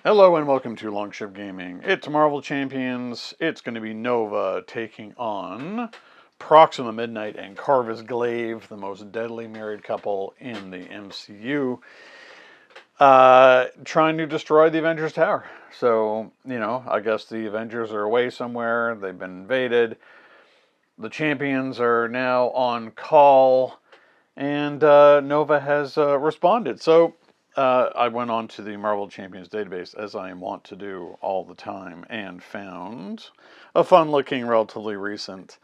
Hello and welcome to Longship Gaming. It's Marvel Champions. It's going to be Nova taking on Proxima Midnight and Corvus Glaive, the most deadly married couple in the MCU, trying to destroy the Avengers Tower. So, I guess the Avengers are away somewhere. They've been invaded. The champions are now on call, and Nova has responded. So, I went on to the Marvel Champions database, as I am wont to do all the time, and found a fun-looking, relatively recent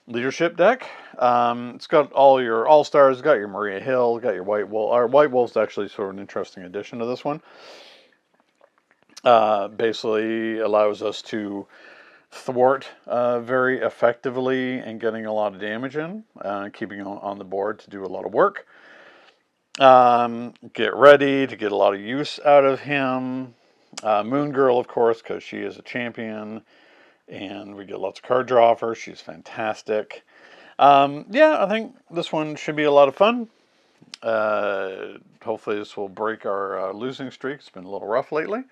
leadership deck. It's got all your All-Stars, got your Maria Hill, got your White Wolf. Our White Wolf's actually sort of an interesting addition to this one. Basically allows us to thwart very effectively and getting a lot of damage in, keeping on the board to do a lot of work. Get ready to get a lot of use out of him. Moon Girl, of course, because she is a champion, and we get lots of card draw off her. She's fantastic. Yeah, I think this one should be a lot of fun. Hopefully this will break our losing streak. It's been a little rough lately.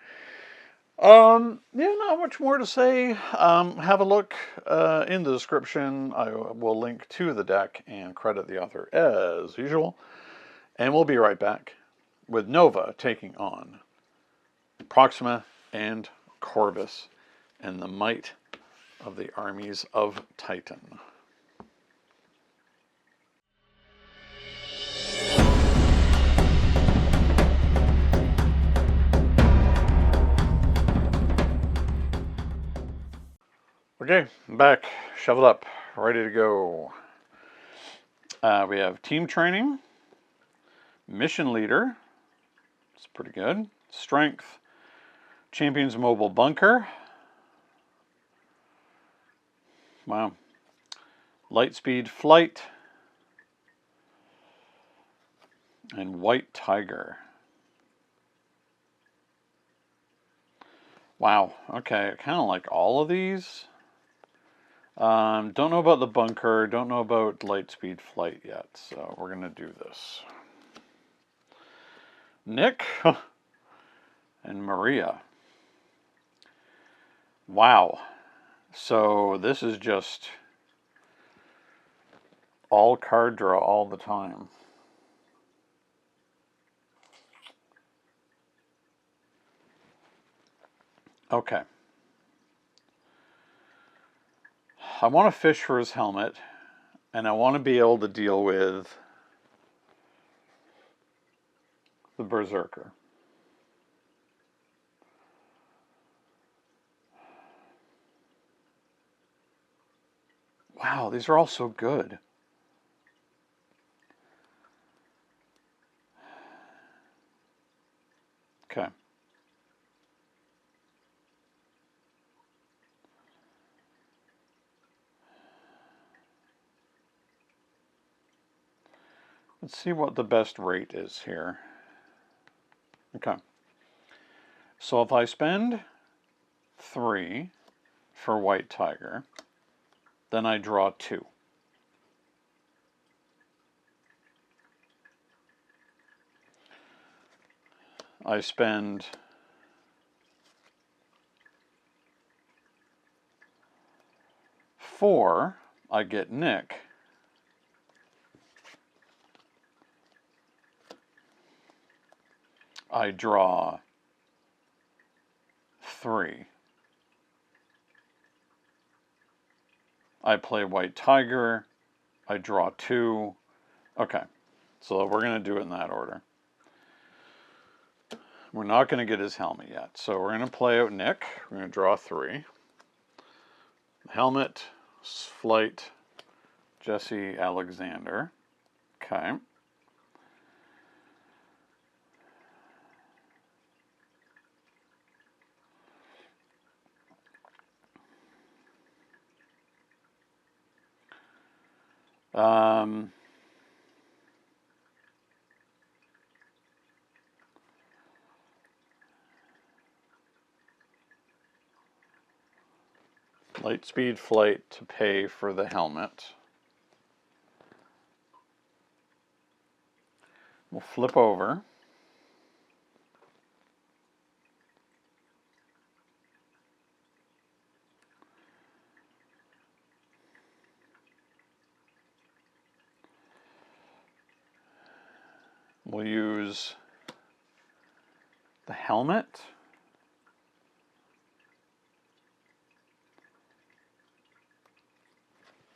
Yeah, not much more to say. Have a look in the description. I will link to the deck and credit the author as usual. And we'll be right back with Nova taking on Proxima and Corvus and the might of the Armies of Titan. Okay, I'm back, shoveled up, ready to go. We have team training, mission leader, it's pretty good, strength, champions mobile bunker, wow, light speed flight, and white tiger. Wow, okay, I kind of like all of these. Don't know about the bunker, don't know about light speed flight yet, so we're going to do this. Nick and Maria. Wow. So this is just all card draw all the time. Okay. I want to fish for his helmet, and I want to be able to deal with the Berserker. Wow, these are all so good. Okay. Let's see what the best rate is here. Okay. So if I spend 3 for White Tiger, then I draw 2. I spend 4, I get Nick. I draw 3. I play White Tiger. I draw 2. Okay, so we're going to do it in that order. We're not going to get his helmet yet, so we're going to play out Nick. We're going to draw 3. Helmet, flight, Jesse Alexander. Okay. Light speed flight to pay for the helmet. We'll flip over. we'll use the helmet.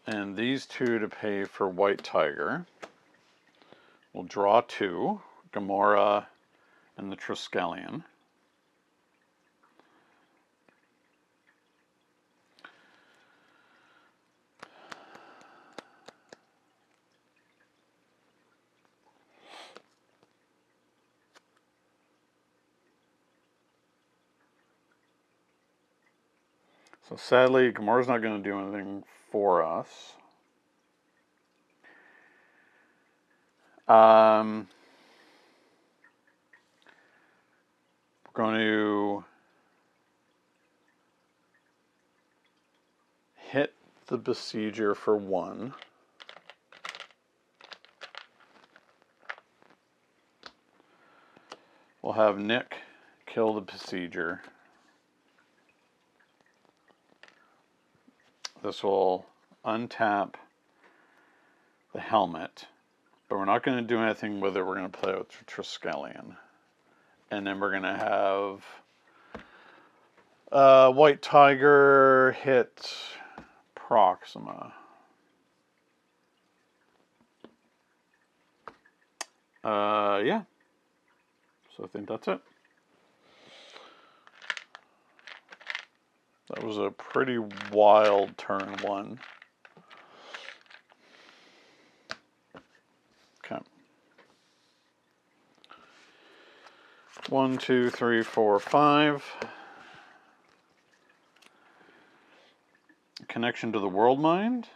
And these two to pay for White Tiger. We'll draw 2, Gamora and the Triskelion. So sadly, Gamora's not going to do anything for us. We're going to hit the Besieger for 1. We'll have Nick kill the Besieger. This will untap the helmet, but we're not going to do anything with it. We're going to play with Triskelion. And then we're going to have White Tiger hit Proxima. Yeah. So I think that's it. That was a pretty wild turn 1. Okay. 1, 2, 3, 4, 5. Connection to the world mind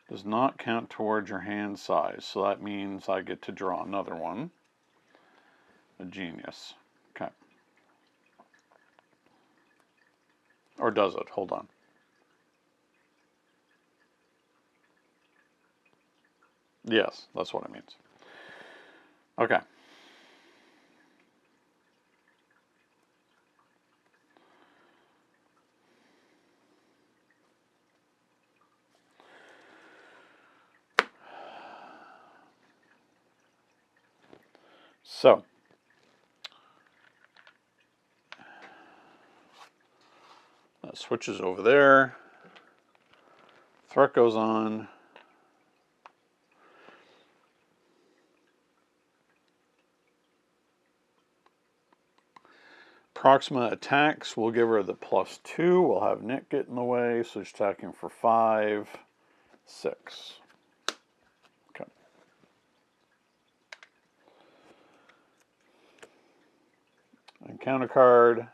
does not count towards your hand size, so that means I get to draw another one. A genius. Okay. Or does it? Hold on. Yes, that's what it means. Okay. So, that switches over there. Threat goes on. Proxima attacks. We'll give her the +2. We'll have Nick get in the way, so she's attacking for 5, 6. Okay. Encounter card.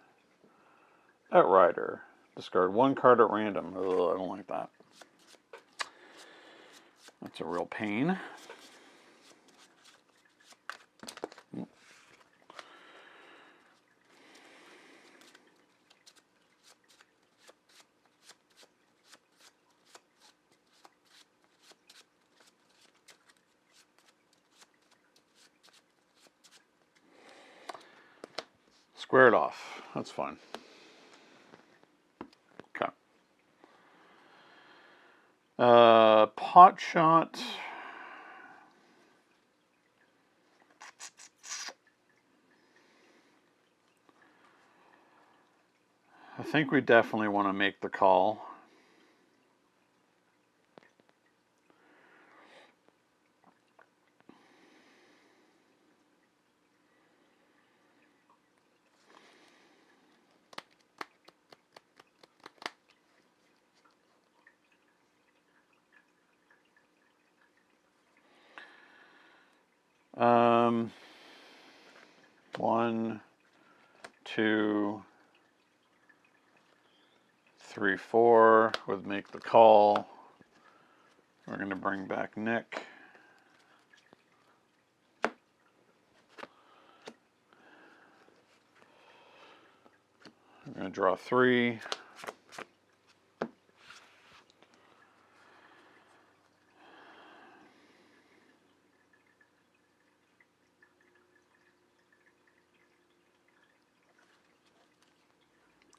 Outrider. Discard 1 card at random. Ugh, I don't like that. That's a real pain. Square it off. That's fine. Okay. Pot shot. I think we definitely want to make the call. One, 2, 3, 4 would make the call. We're going to bring back Nick. We're going to draw 3.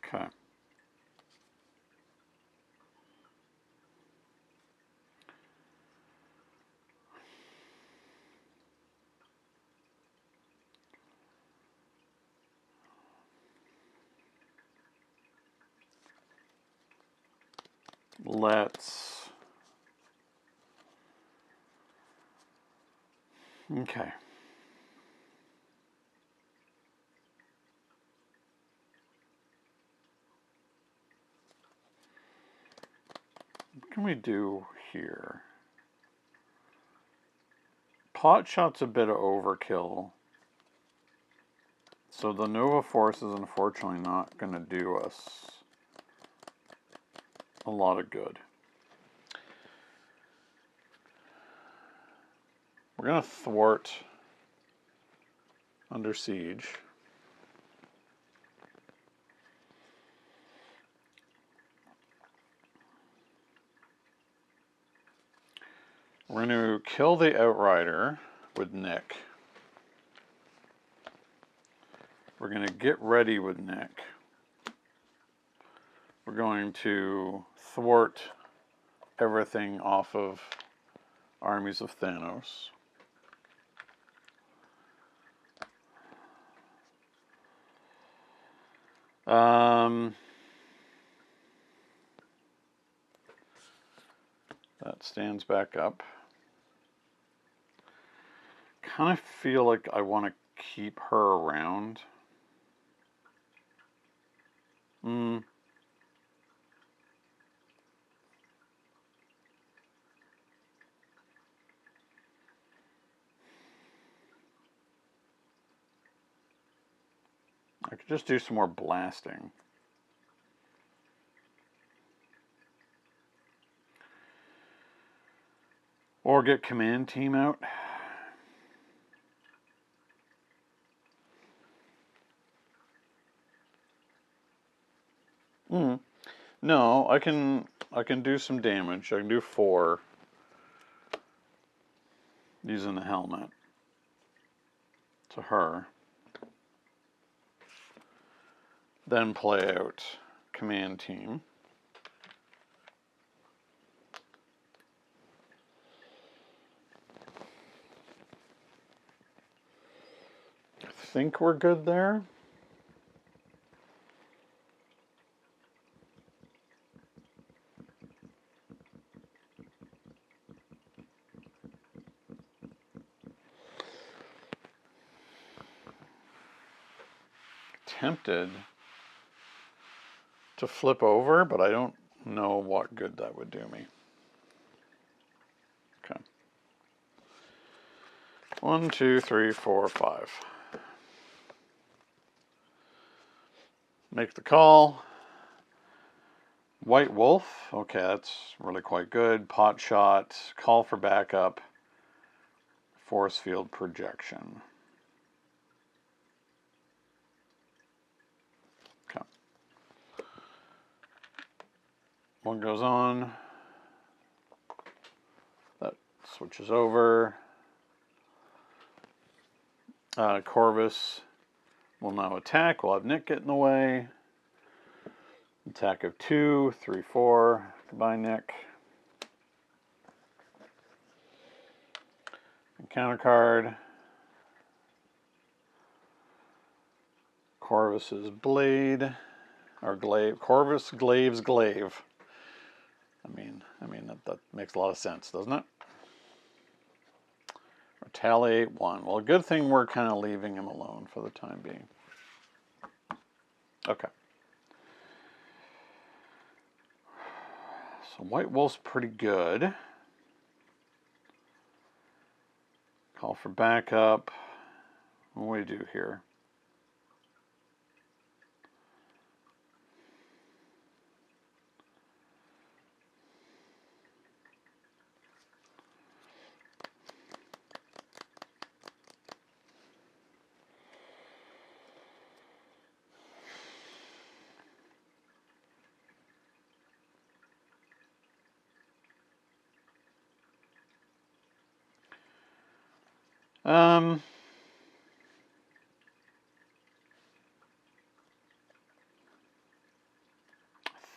Okay. let's... Okay. What can we do here? Pot shot's a bit of overkill. So the Nova Force is unfortunately not going to do us a lot of good. We're going to thwart Under Siege. We're going to kill the Outrider with Nick. We're going to get ready with Nick. We're going to thwart everything off of Armies of Thanos. That stands back up. Kind of feel like I want to keep her around. I could just do some more blasting. Or get command team out. No, I can do some damage. I can do 4 using the helmet to her. Then play out command team. I think we're good there. Tempted to flip over, but I don't know what good that would do me. Okay. 1, 2, 3, 4, 5. Make the call. White Wolf. Okay, that's really quite good. Pot shot. Call for backup. Force field projection. Okay. One goes on. That switches over. Corvus will now attack. We'll have Nick get in the way. Attack of 2, 3, 4. Goodbye, Nick. Encounter card. Corvus's blade. Or glaive. Corvus glaives glaive. I mean that makes a lot of sense, doesn't it? Retaliate 1. Well, a good thing we're kind of leaving him alone for the time being. Okay. So White Wolf's pretty good. Call for backup. What do we do here? I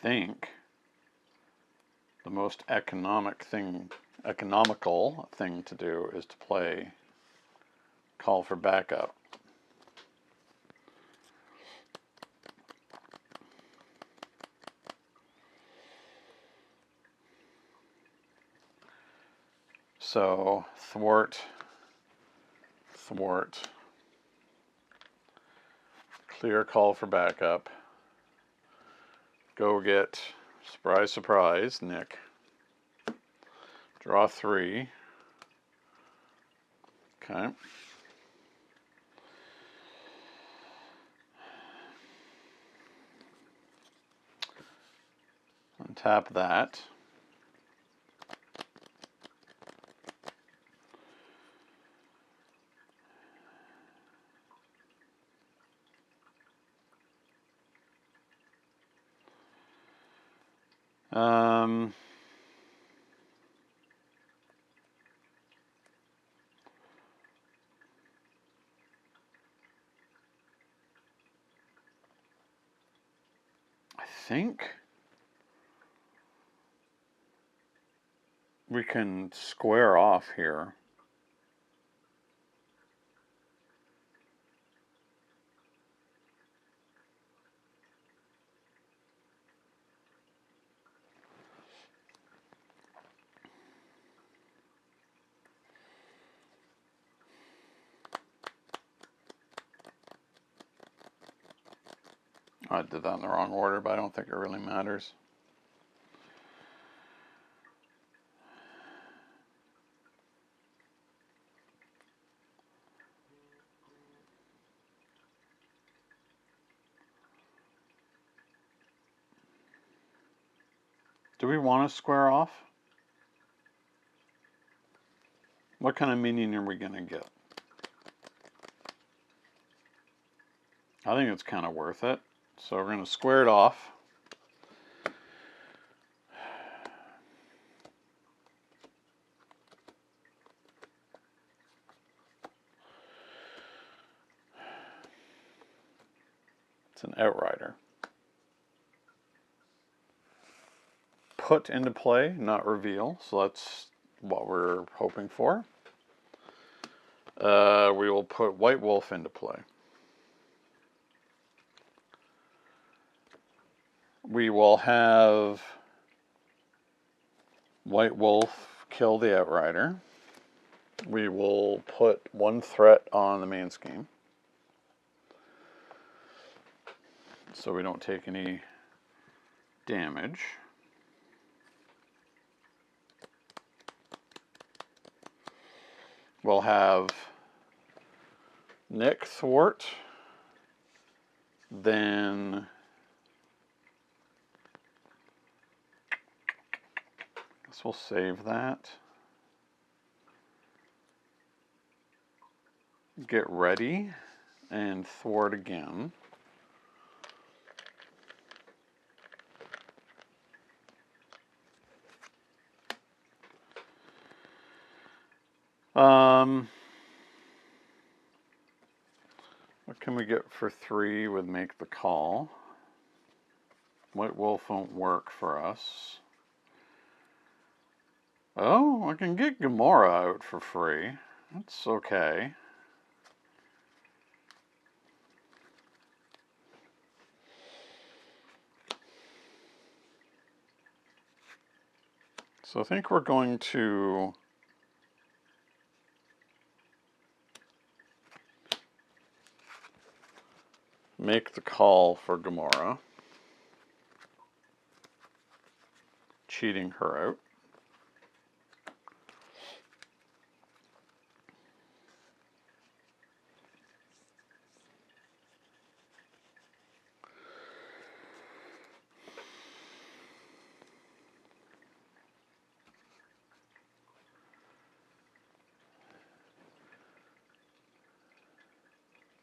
think the most economical thing to do is to play Call for Backup. So thwart, thwart, clear call for backup, go get, surprise, surprise, Nick, draw 3, okay. Untap that. I think we can square off here. I did that in the wrong order, but I don't think it really matters. Do we want to square off? What kind of minion are we going to get? I think it's kind of worth it. So we're going to square it off. It's an outrider. Put into play, not reveal. So that's what we're hoping for. We will put White Wolf into play. We will have White Wolf kill the outrider. We will put 1 threat on the main scheme, so we don't take any damage. We'll have Nick thwart, then I guess we'll save that. Get ready and thwart again. What can we get for 3 with make the call? White Wolf won't work for us. Oh, I can get Gamora out for free. That's okay. So I think we're going to make the call for Gamora, cheating her out.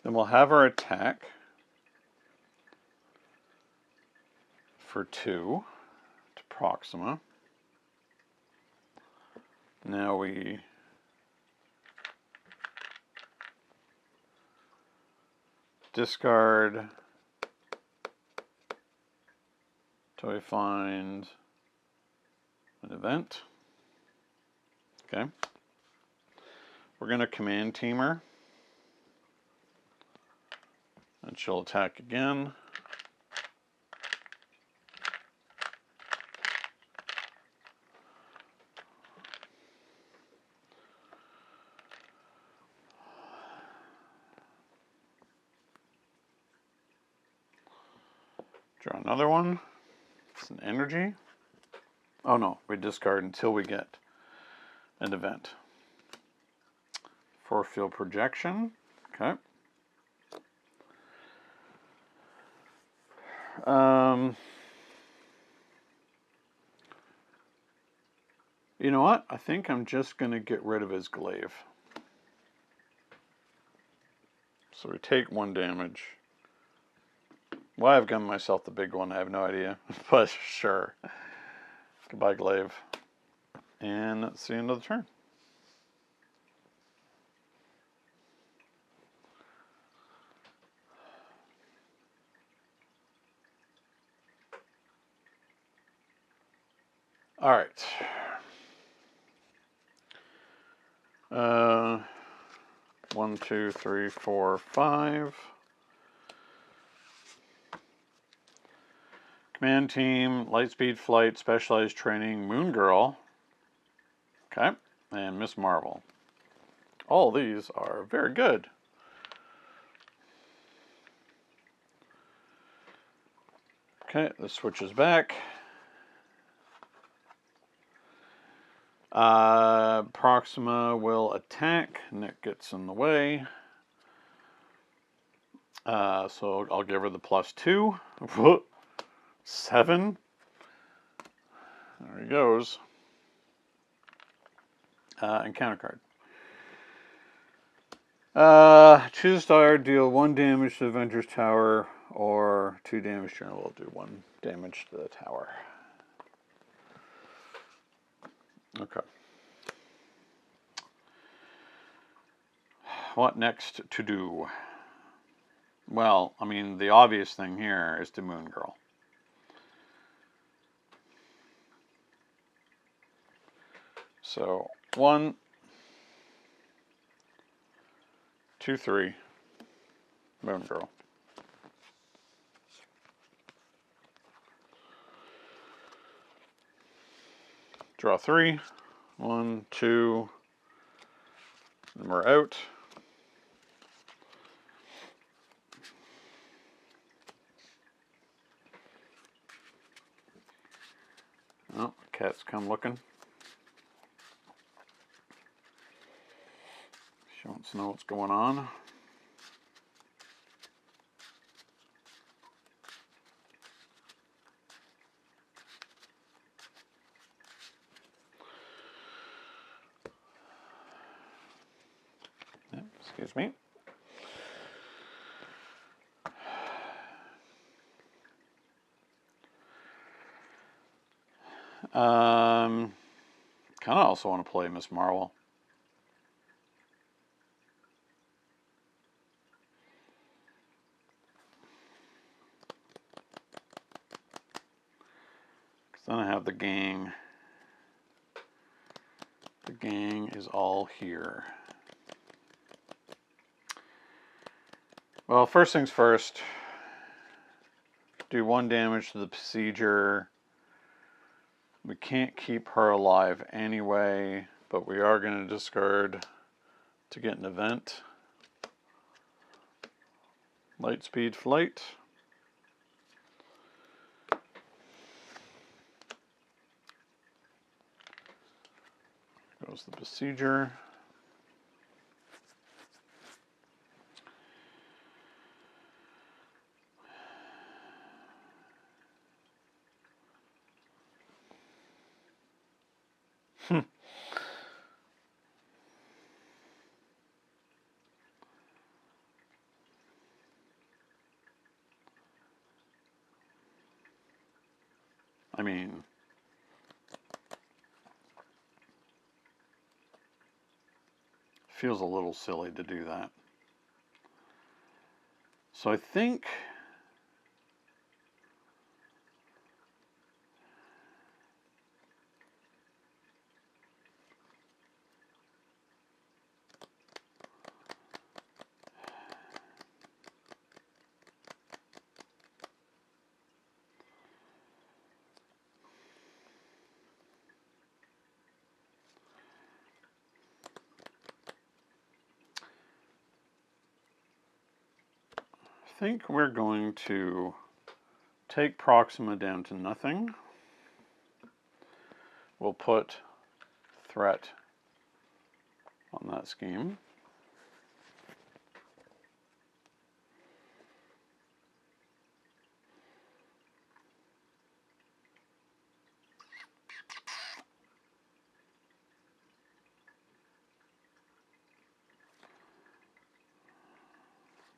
Then we'll have our attack for 2 to Proxima. Now we discard till we find an event. Okay. We're going to command team her. And she'll attack again. Draw another one. It's an energy. Oh no, we discard until we get an event. Force field projection. Okay. You know what? I think I'm just going to get rid of his glaive. So we take 1 damage. Why I've given myself the big one, I have no idea. But sure. Goodbye, glaive. And that's the end of the turn. All right. 1, 2, 3, 4, 5. Command team, Lightspeed Flight, Specialized Training, Moon Girl. Okay. And Miss Marvel. All these are very good. Okay, this switches back. Proxima will attack. Nick gets in the way. So I'll give her the +2. 7. There he goes. And counter card. Choose a star, deal 1 damage to Avenger's Tower, or 2 damage to we'll do 1 damage to the tower. Okay. What next to do? Well, I mean, the obvious thing here is to Moon Girl. So, 1, 2, 3, Moon Girl. Draw 3. 1, 2. Then we're out. Oh, cats come looking. She wants to know what's going on. Excuse me. Kind of also want to play Miss Marvel. Because then I have the gang. The gang is all here. Well, first things first. Do 1 damage to the Besieger. We can't keep her alive anyway, but we are going to discard to get an event. Lightspeed Flight. Goes the Besieger. I mean, feels a little silly to do that. So I think we're going to take Proxima down to nothing. We'll put threat on that scheme.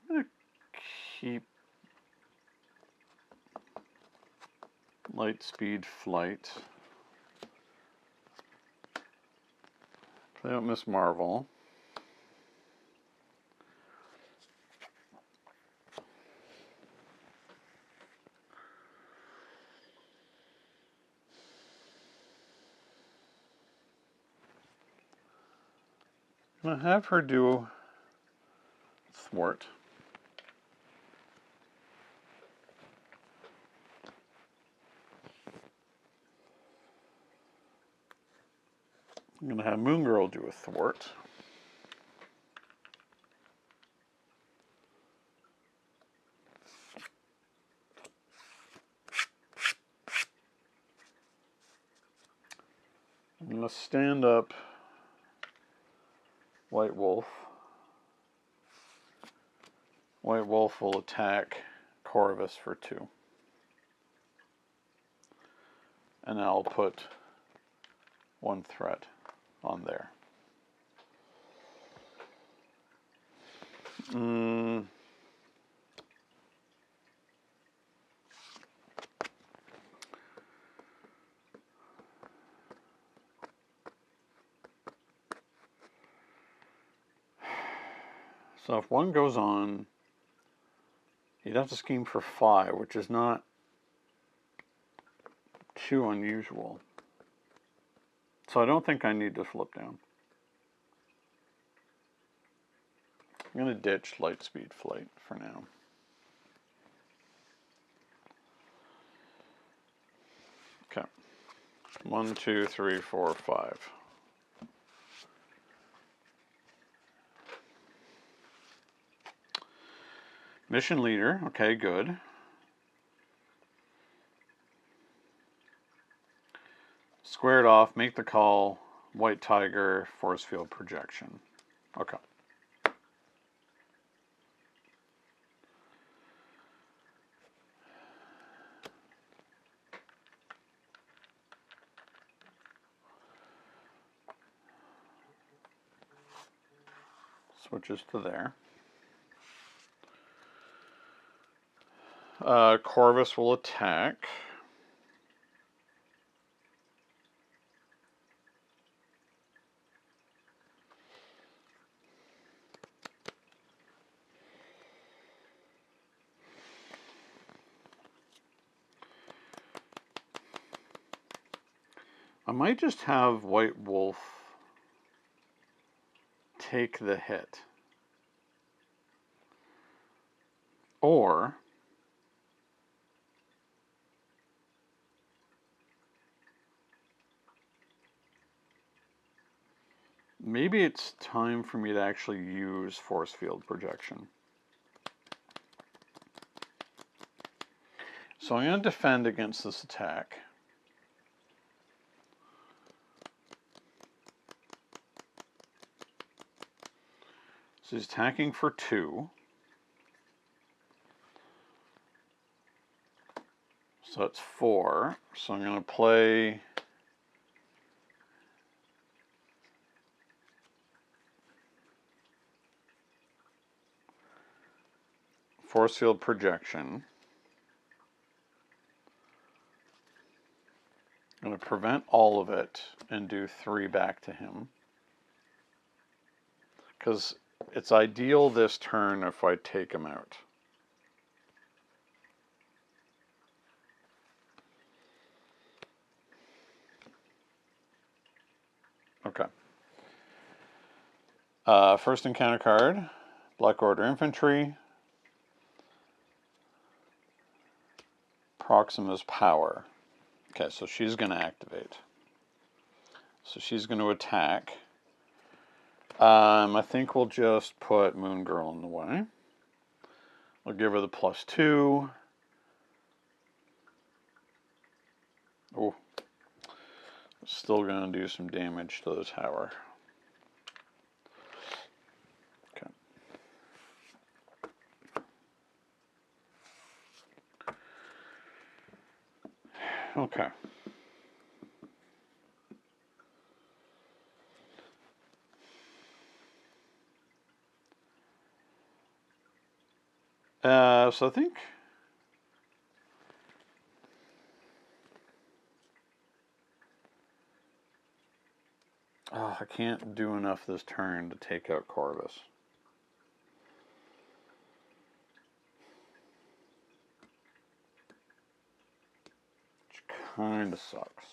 I'm going to keep light speed flight. Play out Miss Marvel. I'm going to have her do thwart. I'm going to have Moon Girl do a thwart. I'm going to stand up White Wolf. White Wolf will attack Corvus for 2. And I'll put 1 threat on there. So if 1 goes on, he'd have to scheme for 5, which is not too unusual. So I don't think I need to flip down. I'm going to ditch light speed flight for now. Okay. 1, 2, 3, 4, 5. Mission leader, okay, good. Square it off, make the call, White Tiger, force field projection. Okay. Switches to there. Corvus will attack. I might just have White Wolf take the hit. Or maybe it's time for me to actually use force field projection. So I'm going to defend against this attack. So he's attacking for 2. So that's 4. So I'm going to play force field projection. I'm going to prevent all of it and do 3 back to him. Because it's ideal this turn if I take him out. Okay. First encounter card, Black Order Infantry. Proxima's power. Okay, so she's going to activate. So she's going to attack. I think we'll just put Moon Girl in the way. We'll give her the +2. Oh, still going to do some damage to the tower. Okay. Okay. So I think I can't do enough this turn to take out Corvus. Which kind of sucks.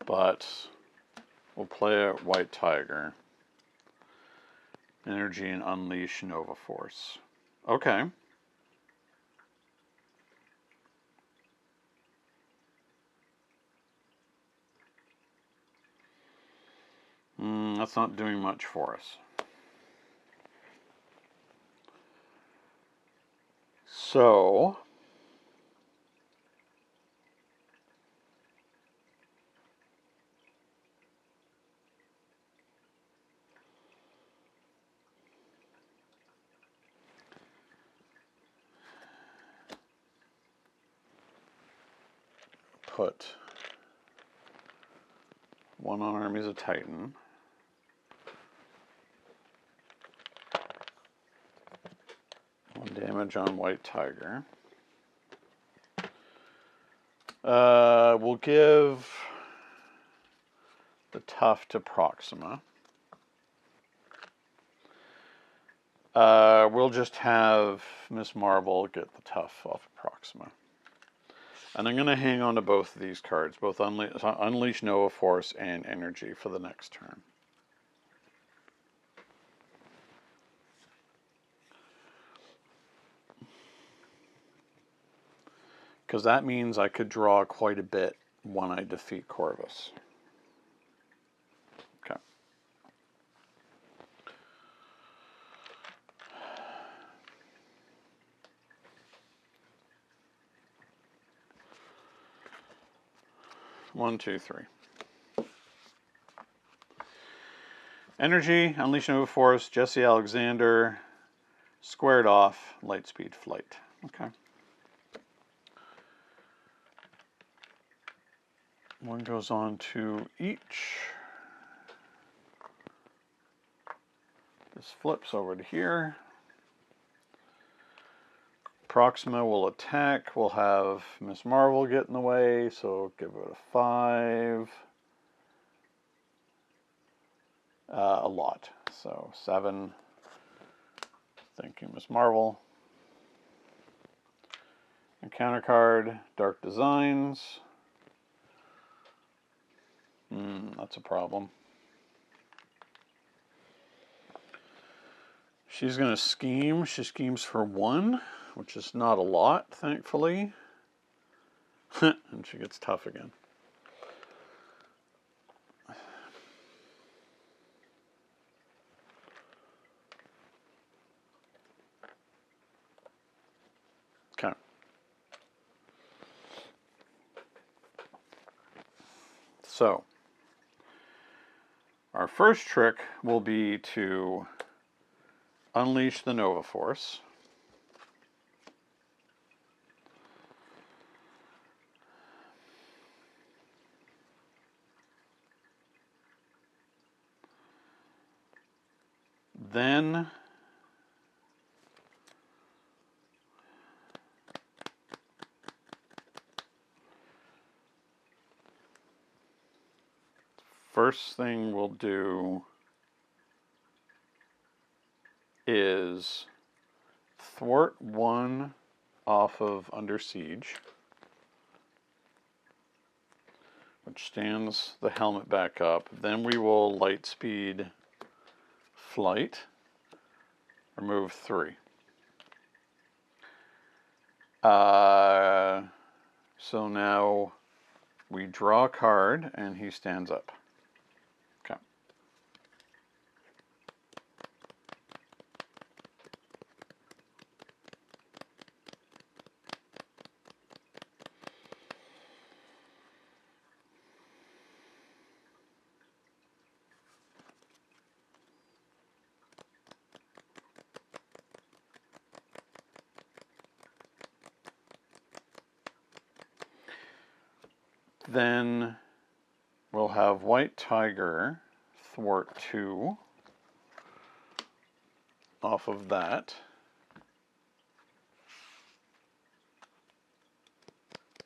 But we'll play a White Tiger. Energy and unleash Nova Force. Okay. That's not doing much for us. So put one on Armies of Titan. One damage on White Tiger. We'll give the tough to Proxima. We'll just have Miss Marvel get the tough off of Proxima. And I'm going to hang on to both of these cards, both Unleash Nova Force and Energy for the next turn. Because that means I could draw quite a bit when I defeat Corvus. Okay. One, two, three. Energy, Unleash Nova Force, Jesse Alexander, squared off, Lightspeed Flight. Okay. One goes on to each. This flips over to here. Proxima will attack. We'll have Miss Marvel get in the way, so give it a 5. A lot. So 7. Thank you, Miss Marvel. And counter card, Dark Designs. That's a problem. She's going to scheme. She schemes for 1, which is not a lot, thankfully. And she gets tough again. Okay. So, our first trick will be to unleash the Nova Force. Then first thing we'll do is thwart 1 off of Under Siege, which stands the helmet back up. Then we will Lightspeed Flight, remove 3. So now we draw a card and he stands up. Okay. Then we'll have White Tiger thwart 2 off of that.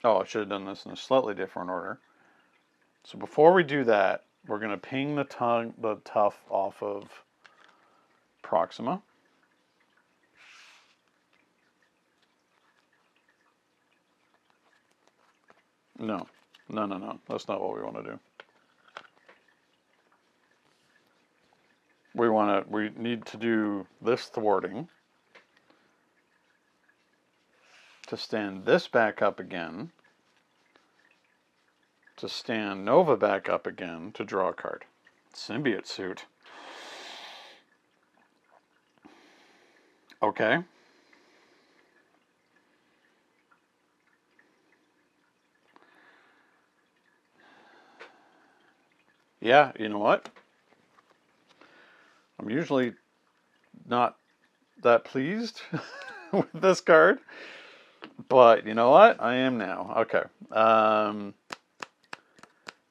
Oh, I should have done this in a slightly different order. So before we do that, we're going to ping the tough off of Proxima. No. That's not what we want to do. We need to do this thwarting to stand this back up again, to stand Nova back up again to draw a card. Symbiote suit. Okay. Yeah, you know what? I'm usually not that pleased with this card, but you know what? I am now. Okay.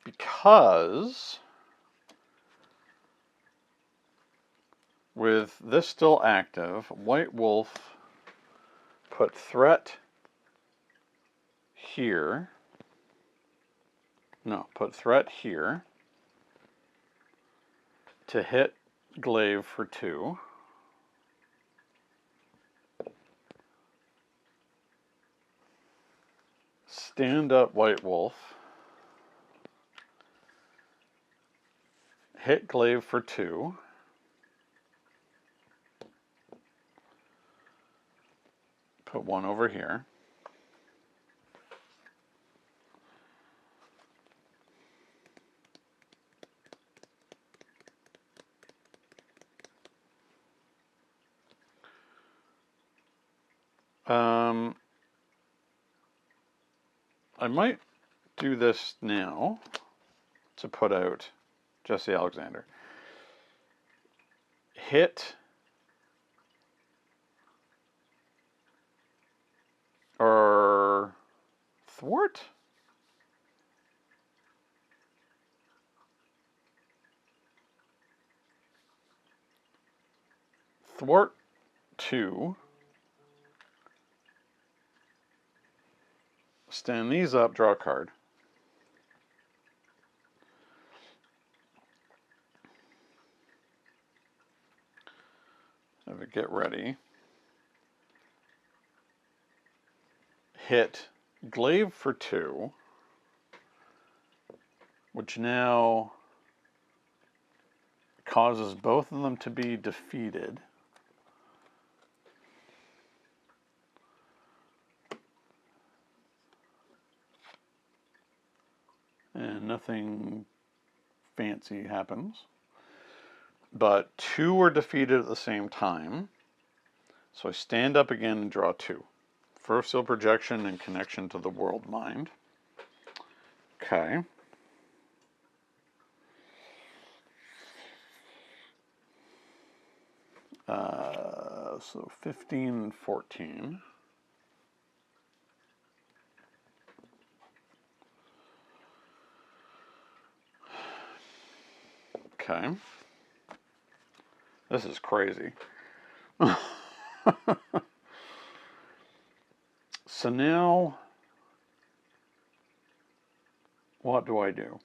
Because with this still active, White Wolf put threat here. No, put threat here to hit Glaive for 2. Stand up White Wolf. Hit Glaive for 2. Put 1 over here. I might do this now to put out Jesse Alexander. Hit or thwart? Thwart 2. Stand these up, draw a card. Have it get ready. Hit Glaive for 2, which now causes both of them to be defeated. And nothing fancy happens. But 2 were defeated at the same time. So I stand up again and draw 2. First seal projection and connection to the world mind. Okay. So 15 and 14. Okay. This is crazy. So now, what do I do?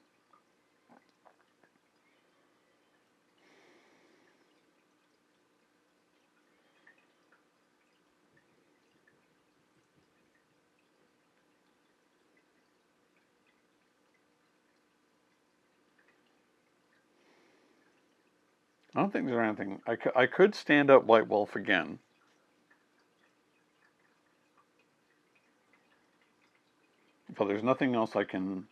I don't think there's anything. I could stand up White Wolf again. But there's nothing else I can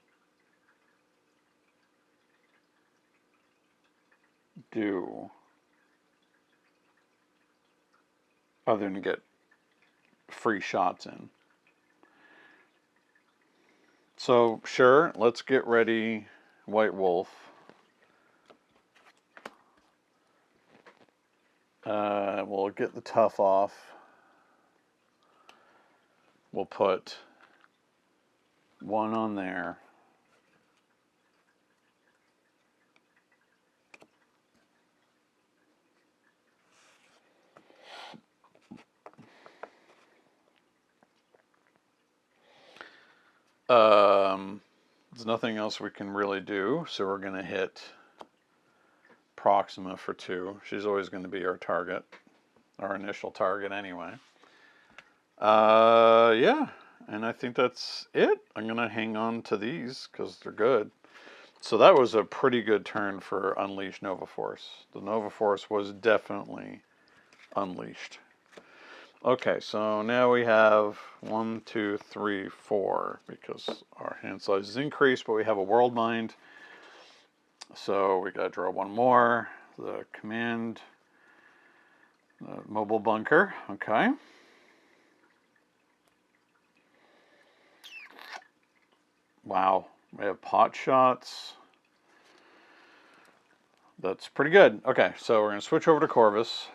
do other than get free shots in. So, sure, let's get ready White Wolf. We'll get the tough off. We'll put 1 on there. There's nothing else we can really do, so we're going to hit Proxima for 2. She's always going to be our target, our initial target anyway. Yeah, and I think that's it. I'm going to hang on to these because they're good. So that was a pretty good turn for Unleash Nova Force. The Nova Force was definitely unleashed. Okay, so now we have 1, 2, 3, 4 because our hand size is increased, but we have a World Mind. So we gotta draw one more. The command, mobile bunker. Okay. Wow, we have pot shots. That's pretty good. Okay, so we're gonna switch over to Corvus.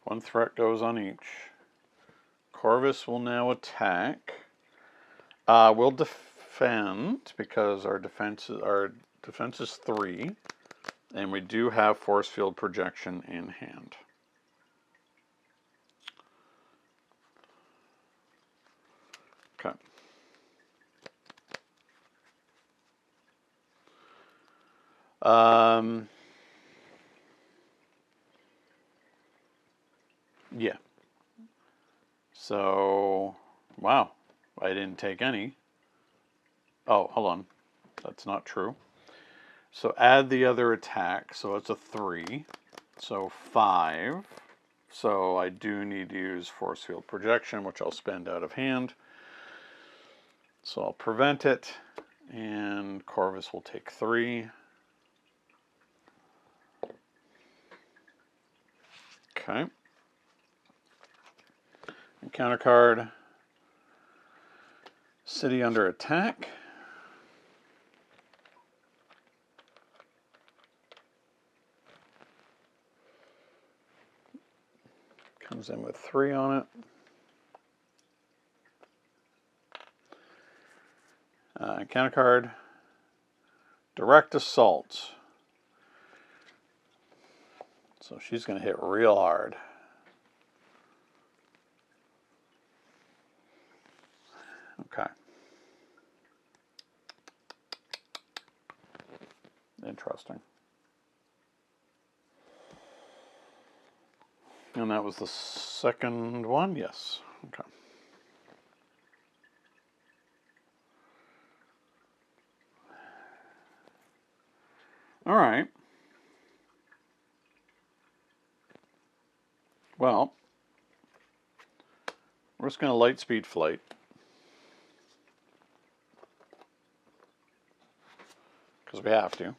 One threat goes on each. Corvus will now attack. We'll defend because our defense is 3, and we do have force field projection in hand. Okay. Yeah. So, wow, I didn't take any. Oh, hold on. That's not true. So add the other attack. So it's a 3. So 5. So I do need to use force field projection, which I'll spend out of hand. So I'll prevent it. And Corvus will take 3. Okay. And counter card. City under attack. Comes in with 3 on it. Counter card. Direct assault. So she's going to hit real hard. Okay. Interesting. And that was the second one? Yes. Okay. All right. Well, we're just going to light speed flight. Because we have to.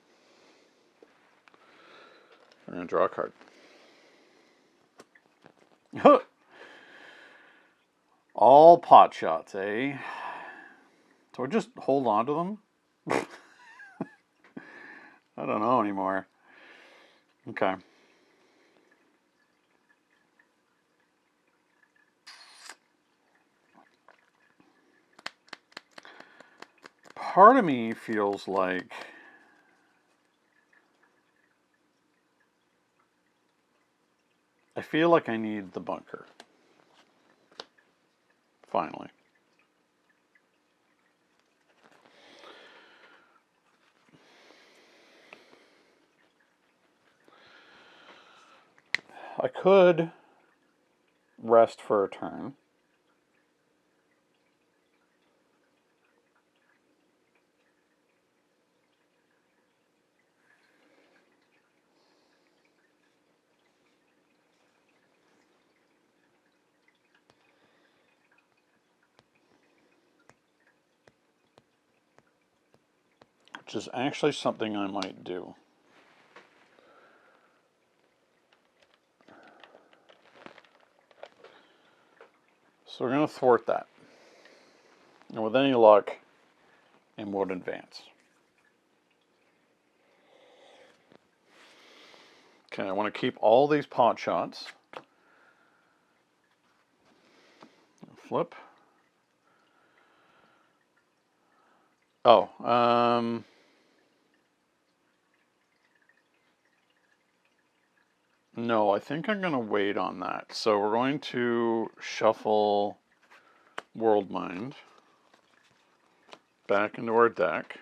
We're going to draw a card. All pot shots, eh? So we just hold on to them? I don't know anymore. Okay. Part of me feels like I feel like I need the bunker. Finally. I could rest for a turn. Which is actually something I might do. So we're going to thwart that. And with any luck, it won't advance. Okay, I want to keep all these pot shots. Flip. Oh, no, I think I'm going to wait on that. So we're going to shuffle World Mind back into our deck.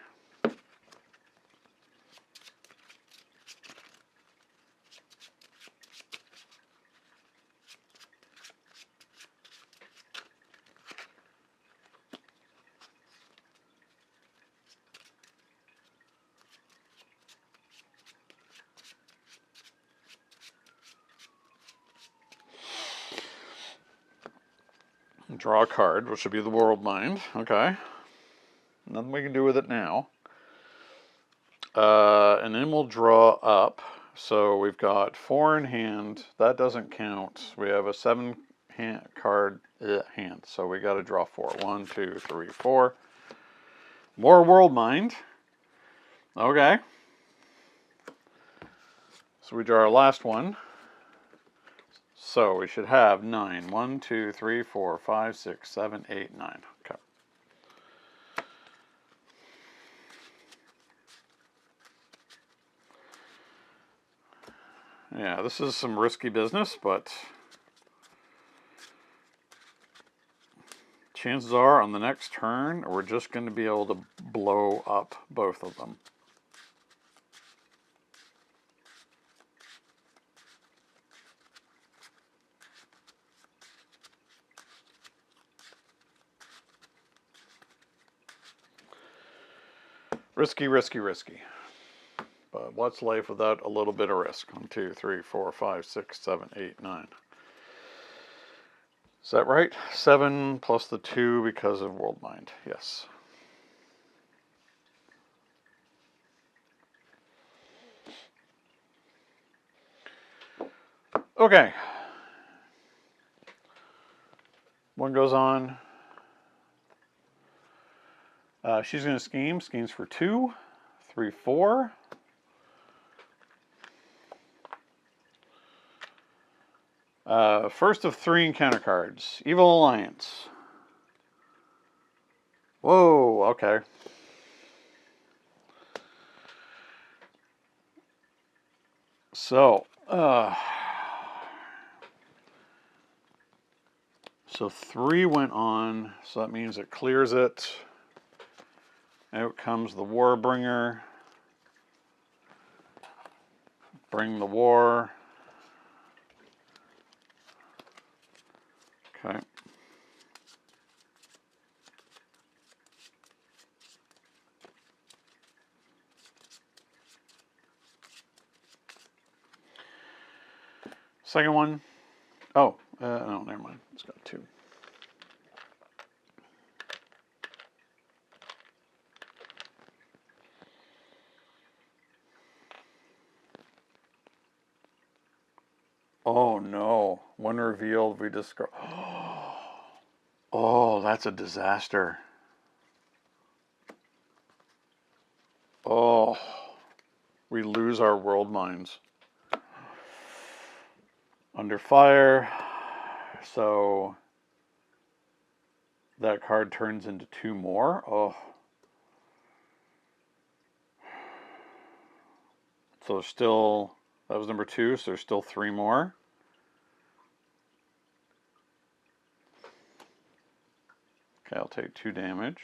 Draw a card, which would be the World Mind. Okay. Nothing we can do with it now. And then we'll draw up. So we've got 4 in hand. That doesn't count. We have a 7 card hand. So we got to draw 4. 1, 2, 3, 4. More World Mind. Okay. So we draw our last one. So we should have 9. 1, 2, 3, 4, 5, 6, 7, 8, 9. Okay. Yeah, this is some risky business, but chances are on the next turn, we're just going to be able to blow up both of them. Risky, risky, risky. But what's life without a little bit of risk? 1, 2, 3, 4, 5, 6, 7, 8, 9. Is that right? 7 plus the 2 because of World Mind. Yes. Okay. One goes on. She's going to scheme. Schemes for 2, 3, 4. First of 3 encounter cards. Evil Alliance. Whoa, okay. So 3 went on, so that means it clears it. Out comes the Warbringer. Bring the war. Okay. Second one. Oh, no, never mind. It's got 2. Oh no. When revealed, we discover. Oh, that's a disaster. Oh, we lose our World Minds. Under fire. So that card turns into 2 more. Oh. So still, that was number 2, so there's still 3 more. Okay, I'll take 2 damage.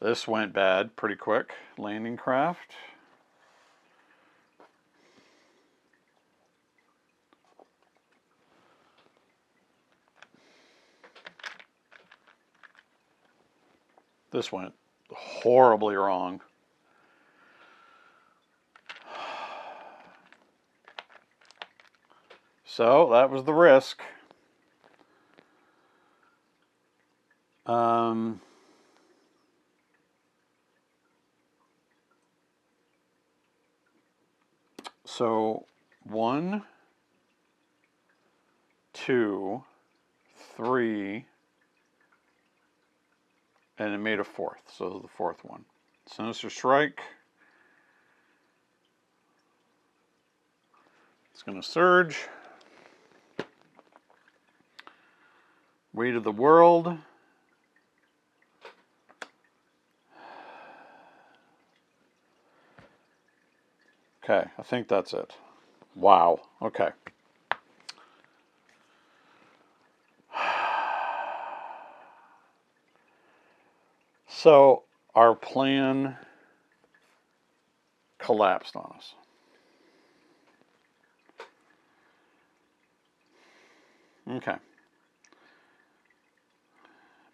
This went bad pretty quick. Landing craft. This went horribly wrong. So that was the risk. So 1, 2, 3, and it made a 4th. So the 4th one. Sinister Strike. It's going to surge. Weight of the world. Okay, I think that's it. Wow, okay. So our plan collapsed on us. Okay.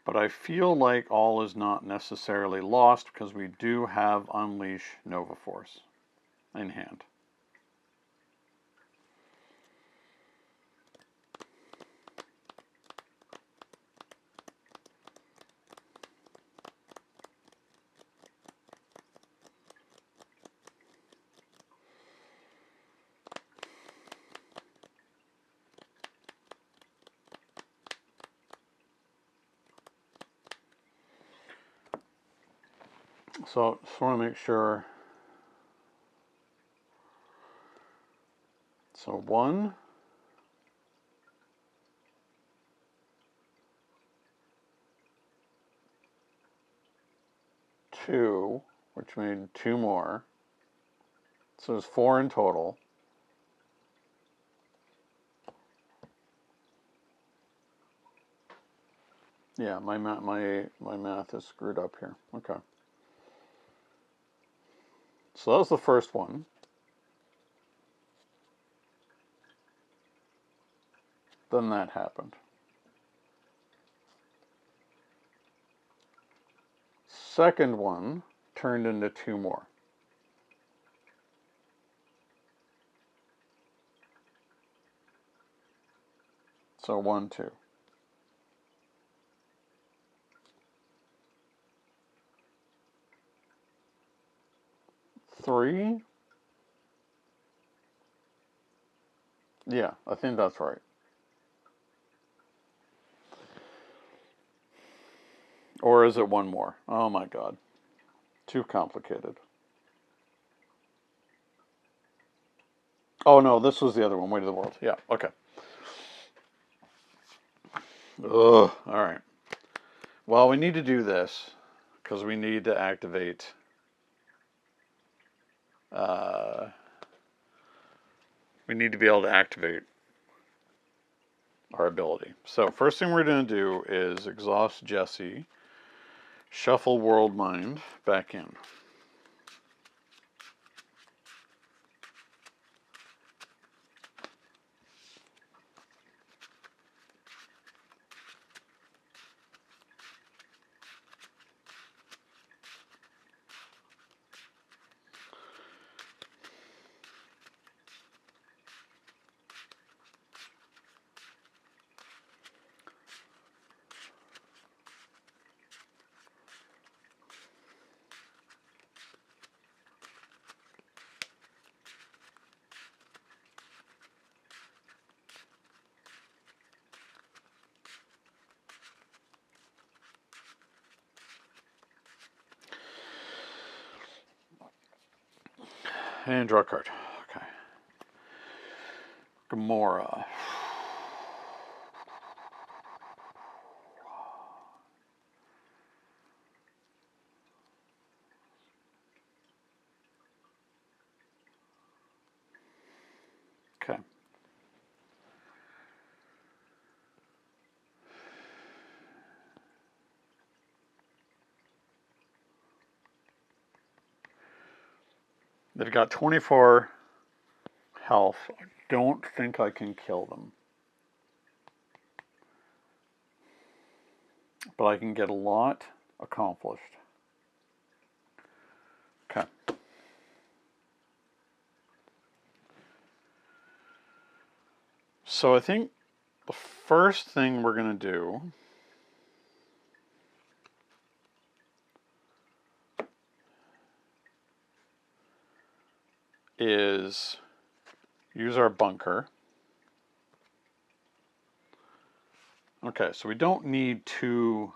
But I feel like all is not necessarily lost because we do have Unleash Nova Force in hand. So just want to make sure. So 1, 2, which made 2 more. So there's 4 in total. Yeah, my math is screwed up here. Okay. So that was the first one. Then that happened. Second one turned into 2 more. So 1, 2. 3. Yeah, I think that's right. Or is it 1 more? Oh my god. Too complicated. Oh no, this was the other one. Weight of the world. Yeah, okay. Ugh, alright. Well, we need to do this because we need to activate we need to be able to activate our ability. So first thing we're going to do is exhaust Jesse, shuffle World Mind back in. And draw a card. Okay. Gamora. Okay. They've got 24 health. I don't think I can kill them. But I can get a lot accomplished. Okay. So I think the first thing we're going to do is use our bunker. Okay, so we don't need 2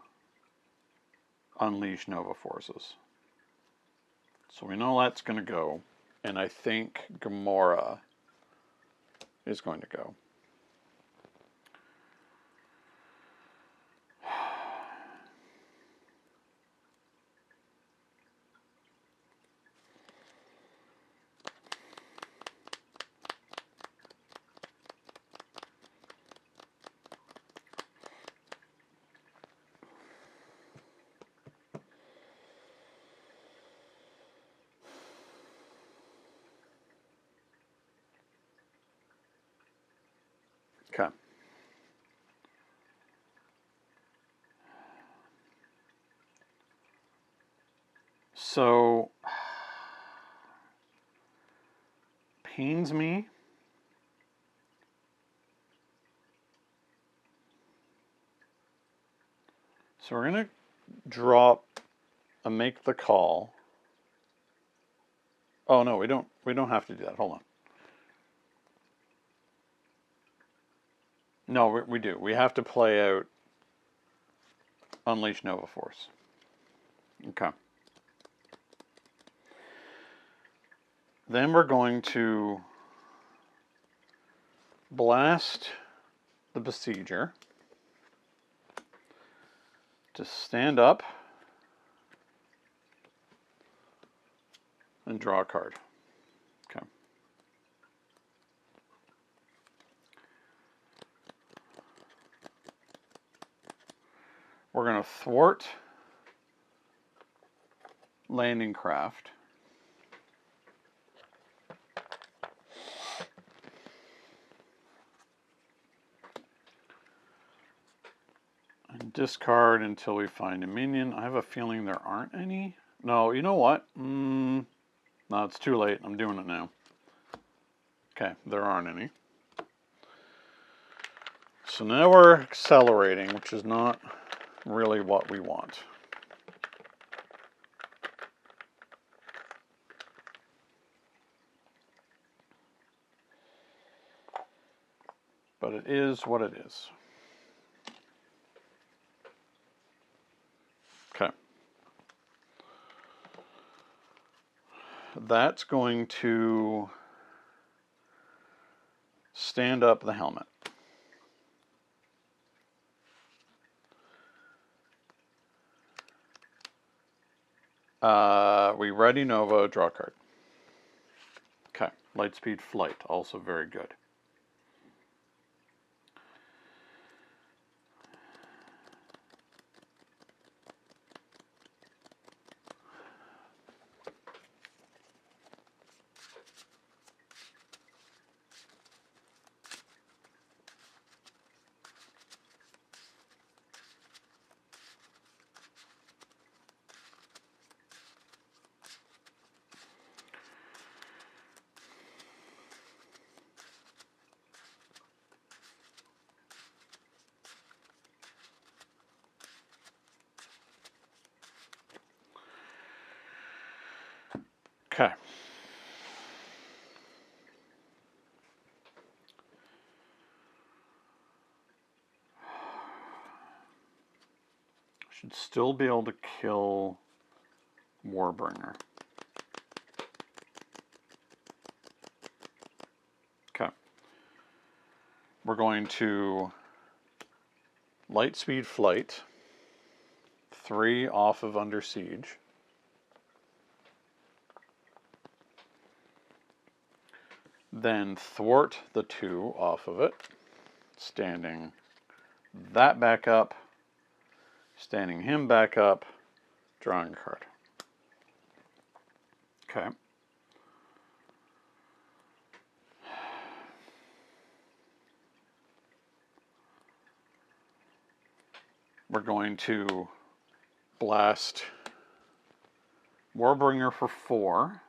Unleash Nova Forces. So we know that's going to go. And I think Gamora is going to go. Okay. So, pains me. So we're going to drop a make the call. Oh no, we don't have to do that. Hold on. No, we do. We have to play out Unleash Nova Force. Okay. Then we're going to blast the Besieger to stand up and draw a card. Okay. We're going to thwart landing craft. And discard until we find a minion. I have a feeling there aren't any. No, you know what? No, it's too late. I'm doing it now. Okay, there aren't any. So now we're accelerating, which is not really what we want. But it is what it is. Okay. That's going to stand up the helmet. We ready Nova, draw a card. Okay, Lightspeed Flight, also very good. Okay. Should still be able to kill Warbringer. Okay. We're going to Lightspeed Flight, 3 off of Under Siege. Then thwart the 2 off of it, standing that back up, standing him back up, drawing a card. Okay. We're going to blast Warbringer for 4.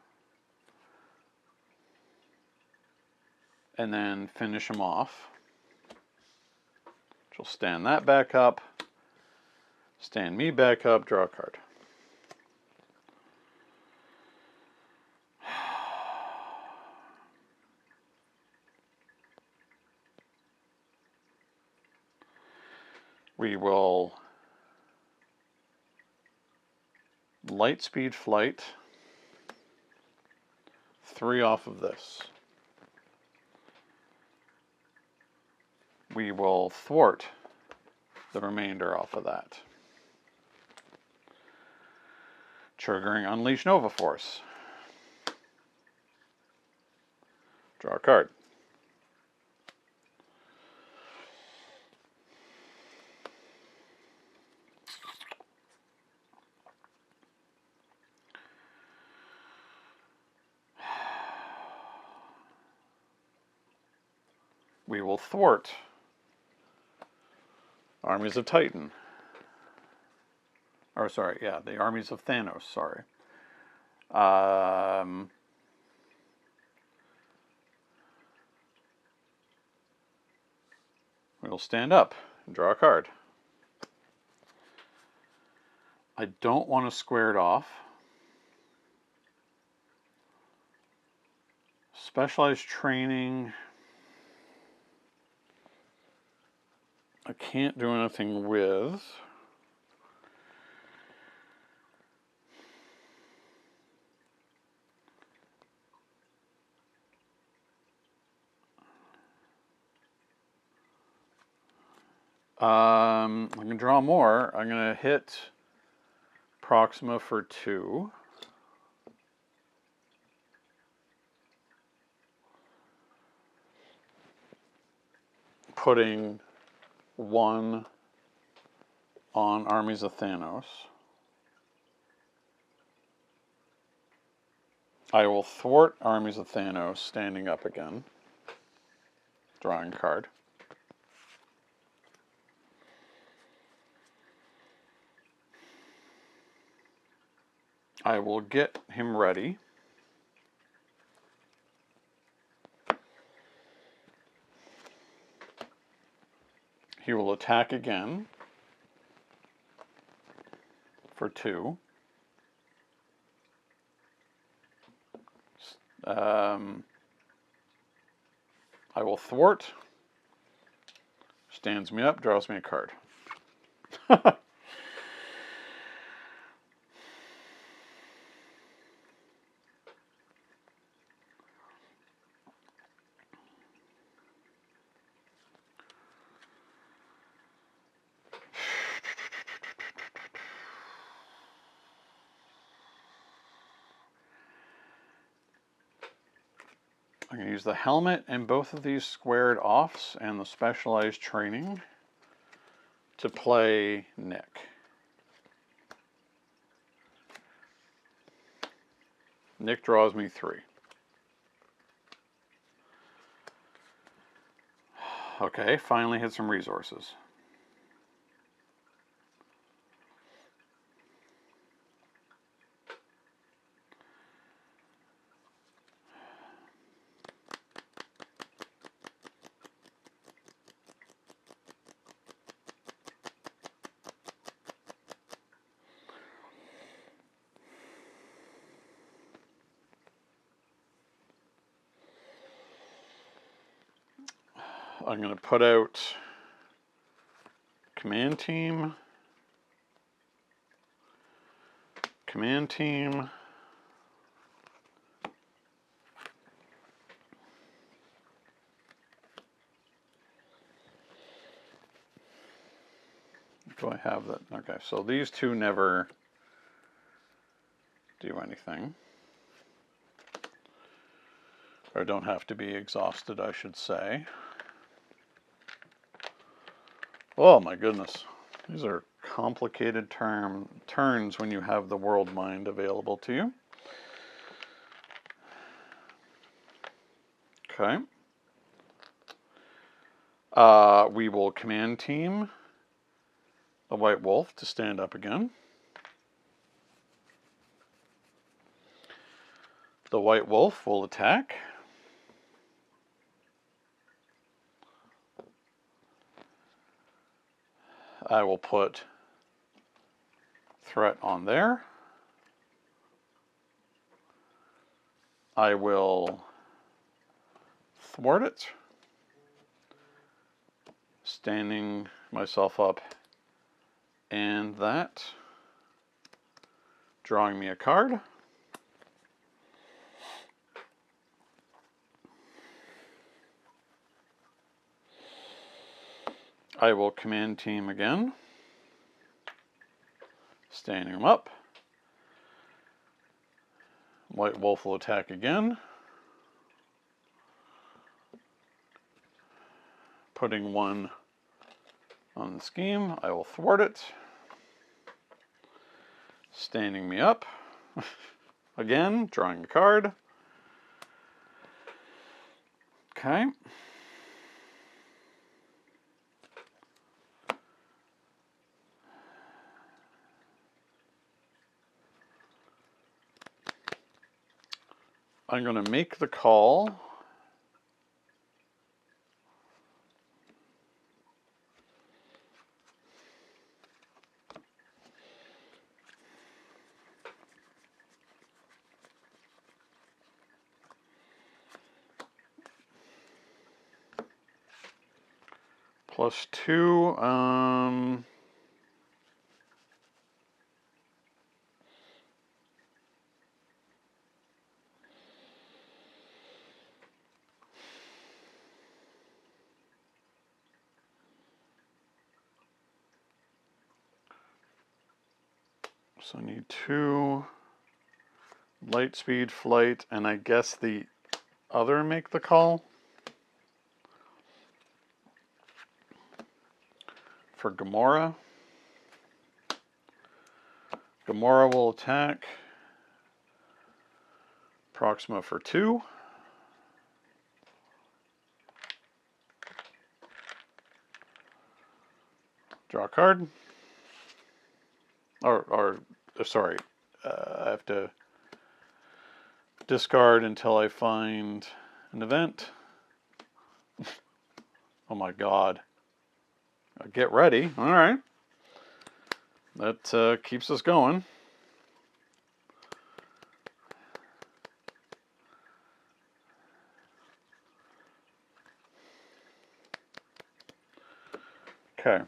And then finish him off. She'll stand that back up, stand me back up, draw a card. We will Lightspeed Flight, 3 off of this. we will thwart the remainder off of that. Triggering Unleash Nova Force. Draw a card. We will thwart Armies of Titan. Or sorry, yeah, the Armies of Thanos, sorry. We'll stand up and draw a card. I don't want to square it off. Specialized training. I can't do anything with. I'm going to draw more. I'm going to hit Proxima for 2. Putting 1 on Armies of Thanos. I will thwart Armies of Thanos, standing up again. Drawing a card. I will get him ready. He will attack again for 2. I will thwart. Stands me up, draws me a card. I'm going to use the helmet and both of these squared offs and the specialized training to play Nick. Nick draws me 3. Okay, finally hit some resources. I'm going to put out Command Team. Command Team. Do I have that? Okay, so these two never do anything. Or don't have to be exhausted, I should say. Oh my goodness. These are complicated turns when you have the World Mind available to you. Okay. We will Command Team the White Wolf to stand up again. The White Wolf will attack. I will put threat on there. I will thwart it, standing myself up and that, drawing me a card. I will command team again. Standing him up. White Wolf will attack again. Putting one on the scheme. I will thwart it. Standing me up. Again, drawing a card. Okay. I'm going to make the call. +2. So I need 2 light speed flight, and I guess the other make the call for Gamora. Gamora will attack Proxima for 2. Draw a card. Sorry, I have to discard until I find an event. Oh my god. Get ready. Alright. That keeps us going. Okay.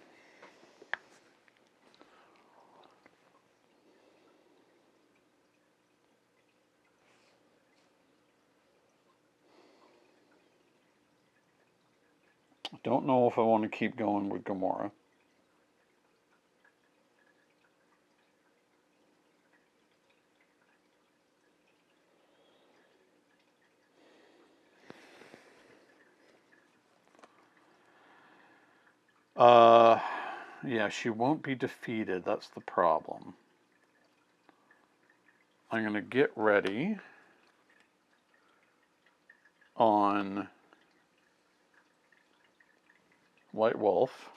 I don't know if I want to keep going with Gamora. Yeah, she won't be defeated. That's the problem. I'm going to get ready on White Wolf.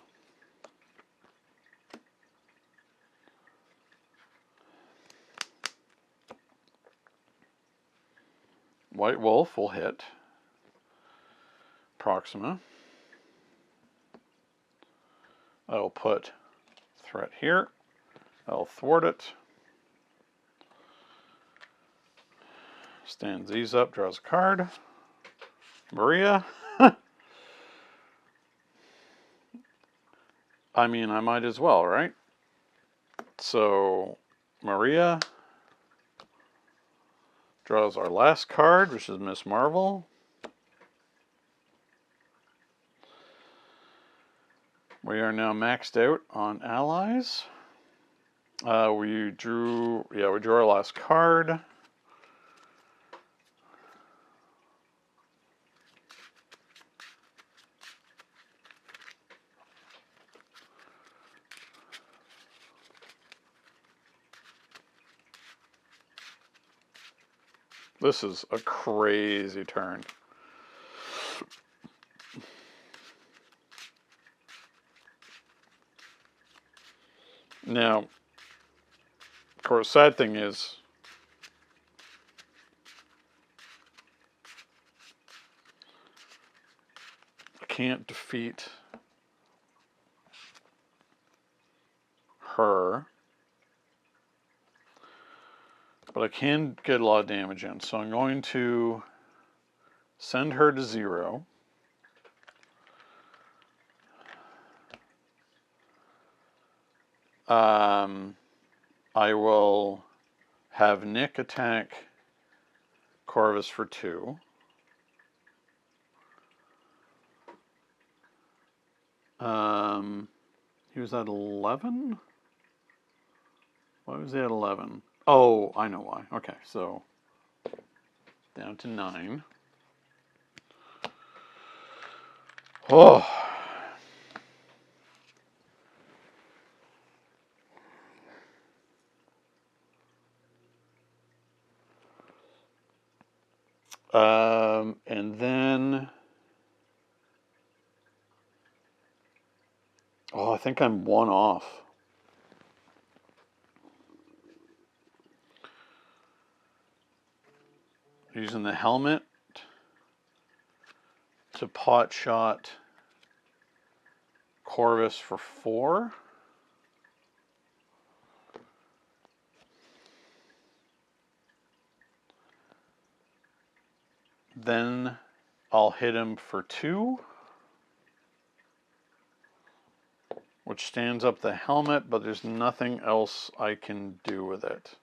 White Wolf will hit Proxima. I'll put threat here. I'll thwart it. Stands these up, draws a card. Maria. I mean, I might as well, right? So, Maria draws our last card, which is Miss Marvel. We are now maxed out on allies. We drew our last card. This is a crazy turn. Now, of course, sad thing is, I can't defeat her, but I can get a lot of damage in. So I'm going to send her to 0. I will have Nick attack Corvus for 2. He was at 11? Why was he at 11? Oh, I know why. Okay, so down to 9. Oh. And then, I think I'm 1 off. Using the helmet to pot shot Corvus for 4. Then I'll hit him for 2, which stands up the helmet, but there's nothing else I can do with it.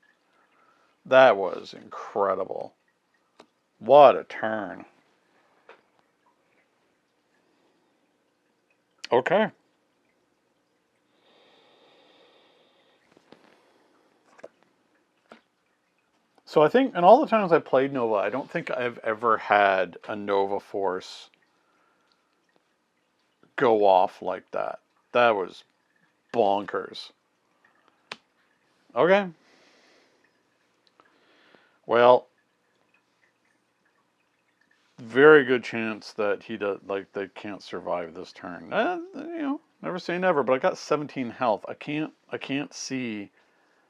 That was incredible. What a turn. Okay. So I think, in all the times I played Nova, I don't think I've ever had a Nova Force go off like that. That was bonkers. Okay. Well, very good chance that he does, like, they can't survive this turn. Never say never, but I got 17 health. I can't see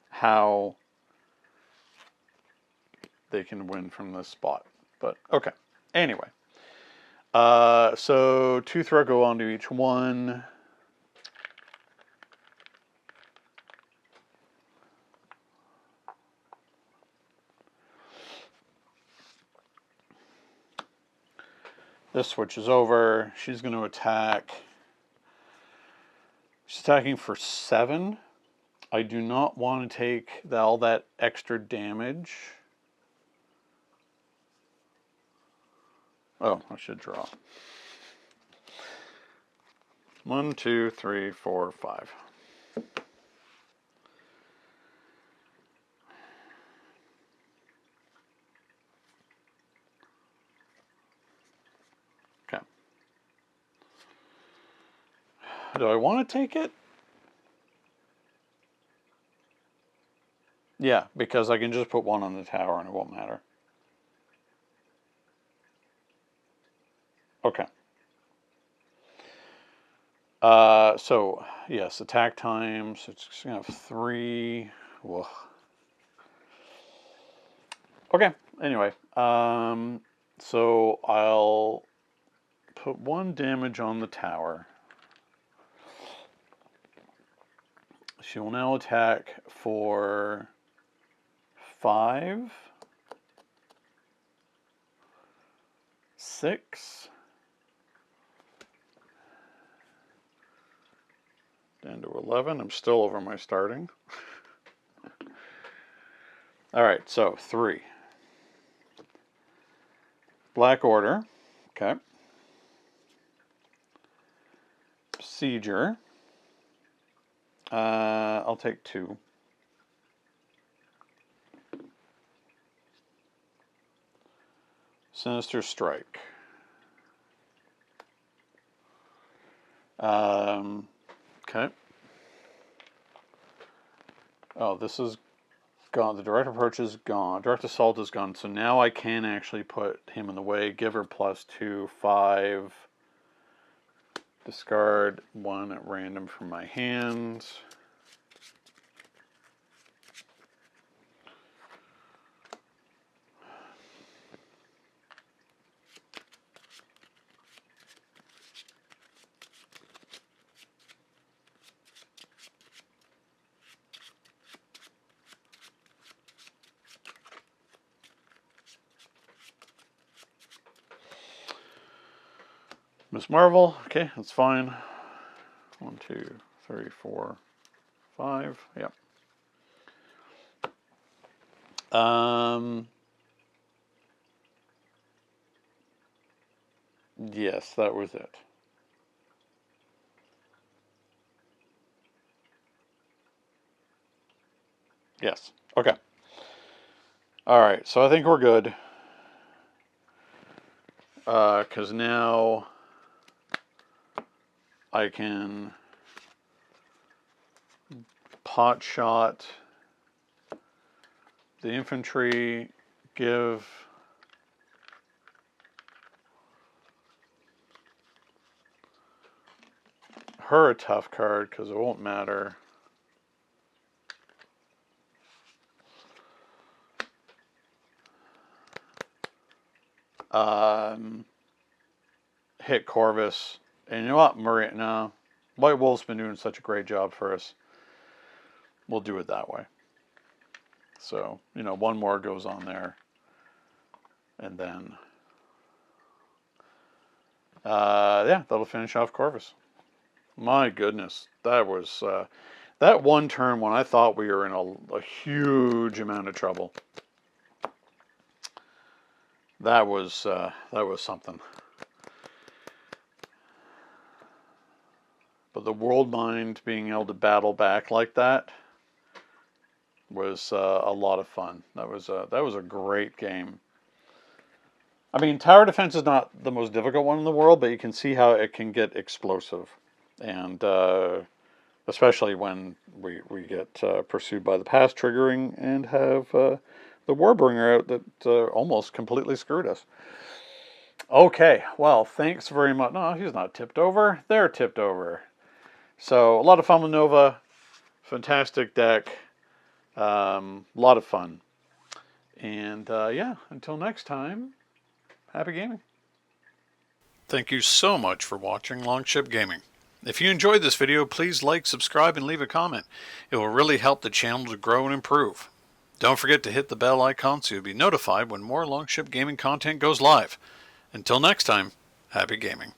how they can win from this spot. But okay. Anyway. So 2 throw go onto each one. This switches over. She's going to attack. She's attacking for 7. I do not want to take all that extra damage. Oh, I should draw. 1, 2, 3, 4, 5. Okay. Do I want to take it? Yeah, because I can just put 1 on the tower and it won't matter. Okay. So, yes, attack time. So it's going to have 3. Whoa. Okay, anyway. So I'll put 1 damage on the tower. She will now attack for 5, 6, down to 11. I'm still over my starting. All right, so 3. Black Order. Okay. Sieger. I'll take 2. Sinister Strike. Okay. Oh, this is gone. The direct approach is gone. Direct assault is gone. So now I can actually put him in the way. Give her +2, 5. Discard 1 at random from my hands. Miss Marvel, okay, that's fine. 1, 2, 3, 4, 5. Yep. Yes, that was it. Yes. Okay. All right. So I think we're good. Because now I can pot shot the infantry, give her a tough card because it won't matter. Hit Corvus. And you know what? No. White Wolf's been doing such a great job for us. We'll do it that way. So, you know, one more goes on there. And then, yeah, that'll finish off Corvus. My goodness. That was, that one turn when I thought we were in a huge amount of trouble. That was something. But the World Mind being able to battle back like that was a lot of fun. That was a great game. I mean, tower defense is not the most difficult one in the world, but you can see how it can get explosive, and especially when we get pursued by the pass triggering and have the Warbringer out that almost completely screwed us. Okay, well, thanks very much. No, he's not tipped over. They're tipped over. So, a lot of fun with Nova. Fantastic deck. A lot of fun. And, yeah, until next time, happy gaming. Thank you so much for watching Longship Gaming. If you enjoyed this video, please like, subscribe, and leave a comment. It will really help the channel to grow and improve. Don't forget to hit the bell icon so you'll be notified when more Longship Gaming content goes live. Until next time, happy gaming.